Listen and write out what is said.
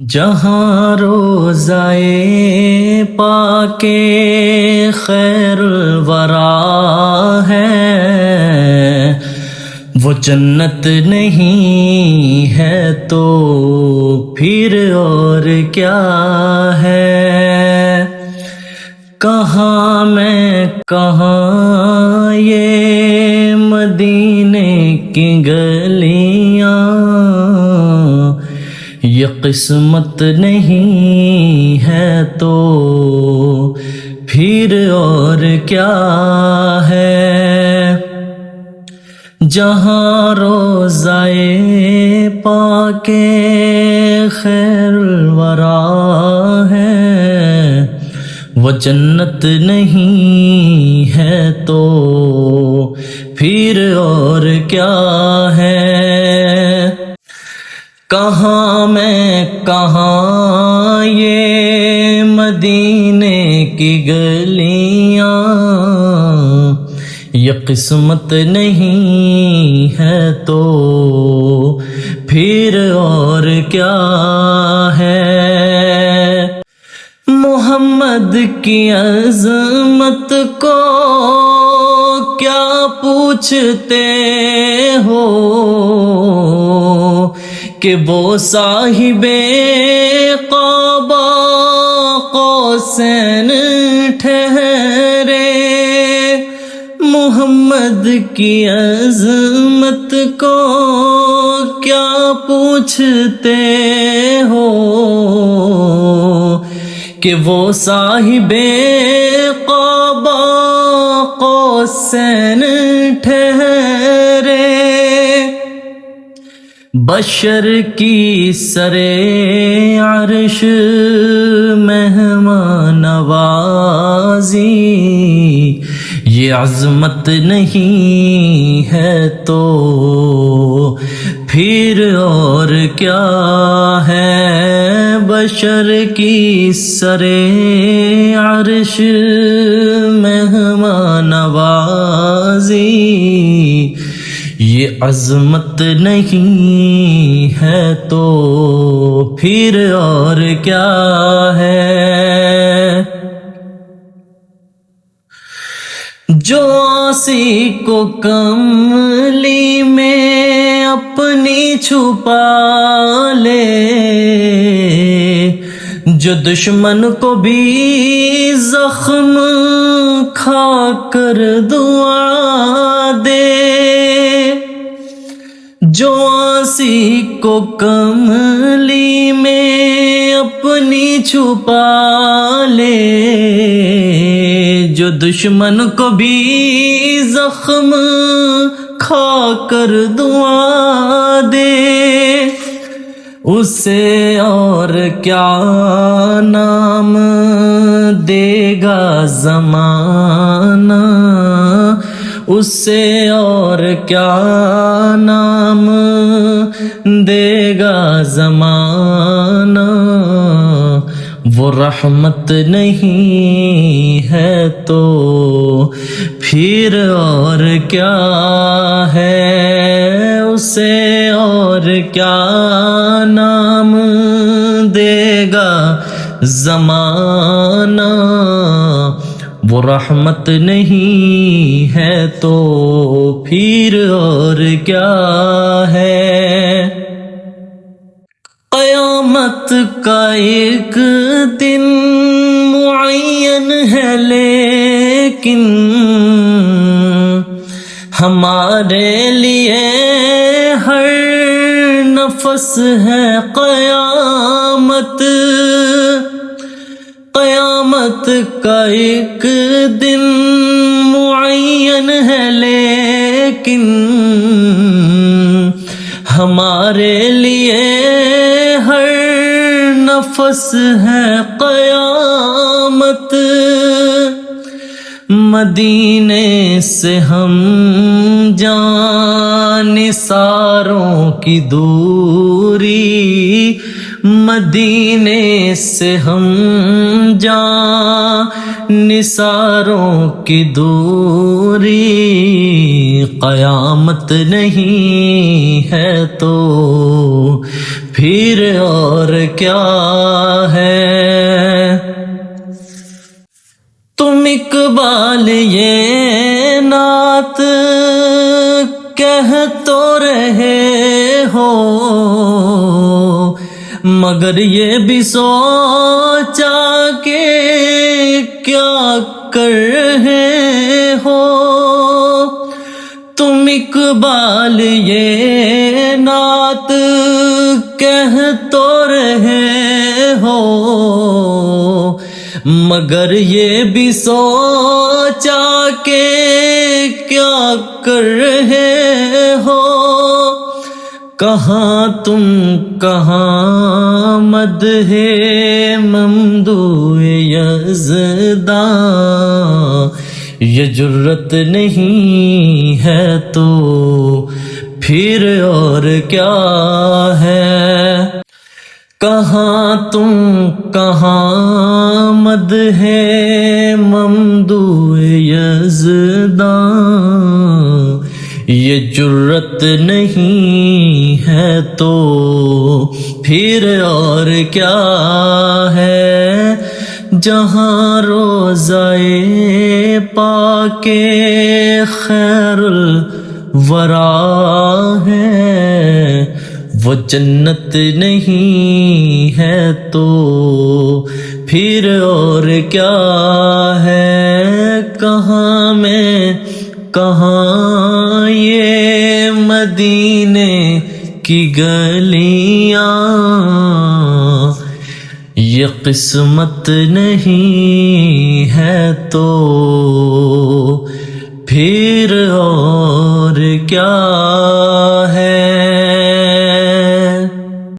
جہاں روزائے پاکے خیر الورا ہے وہ جنت نہیں ہے تو پھر اور کیا ہے؟ کہاں میں کہاں یہ مدینے کی گلیاں، یہ قسمت نہیں ہے تو پھر اور کیا ہے؟ جہاں روزائے پاکے خیر الورا ہے وہ جنت نہیں ہے تو پھر اور کیا ہے؟ کہاں میں کہاں یہ مدینے کی گلیاں، یہ قسمت نہیں ہے تو پھر اور کیا ہے؟ محمد کی عظمت کو کیا پوچھتے ہو کہ وہ صاحب قبا قوسین ٹھہرے؟ محمد کی عظمت کو کیا پوچھتے ہو کہ وہ صاحب قبا قوسین ٹھہرے؟ بشر کی سرے عرش مہمان نوازی، یہ عظمت نہیں ہے تو پھر اور کیا ہے؟ بشر کی سرے عرش مہمان نوازی، یہ عظمت نہیں ہے تو پھر اور کیا ہے؟ جو عاصی کو کملی میں اپنی چھپا لے، جو دشمن کو بھی زخم کھا کر دعا دے، جو عاصی کو کملی میں اپنی چھپا لے، جو دشمن کو بھی زخم کھا کر دعا دے، اسے اور کیا نام دے گا زمانہ، اسے اور کیا نام دے گا زمانہ؟ وہ رحمت نہیں ہے تو پھر اور کیا ہے؟ اسے اور کیا نام دے گا زمانہ؟ وہ رحمت نہیں ہے تو پھر اور کیا ہے؟ قیامت کا ایک دن معین ہے لیکن ہمارے لیے ہر نفس ہے قیامت۔ قیامت کا ایک دن معین ہے لیکن ہمارے لیے ہر نفس ہے قیامت۔ مدینے سے ہم جان نثاروں کی دوری، مدینے سے ہم جان نثاروں کی دوری، قیامت نہیں ہے تو پھر اور کیا ہے۔ تم اقبال یہ نعت کہہ تو رہے ہو، مگر یہ بھی سوچا کہ کیا کر رہے ہو۔ تم اقبال یہ نعت کہہ تو رہے ہو، مگر یہ بھی سوچا کہ کیا کر رہے ہو۔ کہاں تم کہاں مدح ممدوح یزداں، یہ جرت نہیں ہے تو پھر اور کیا ہے۔ کہاں تم کہاں مدح ممدوح یزداں، یہ جرت نہیں ہے تو پھر اور کیا ہے۔ جہاں روضہ پاک خیر الورا ہے، وہ جنت نہیں ہے تو پھر اور کیا ہے۔ کہاں میں کہاں یہ مدینے کی گلیاں، یہ قسمت نہیں ہے تو پھر اور کیا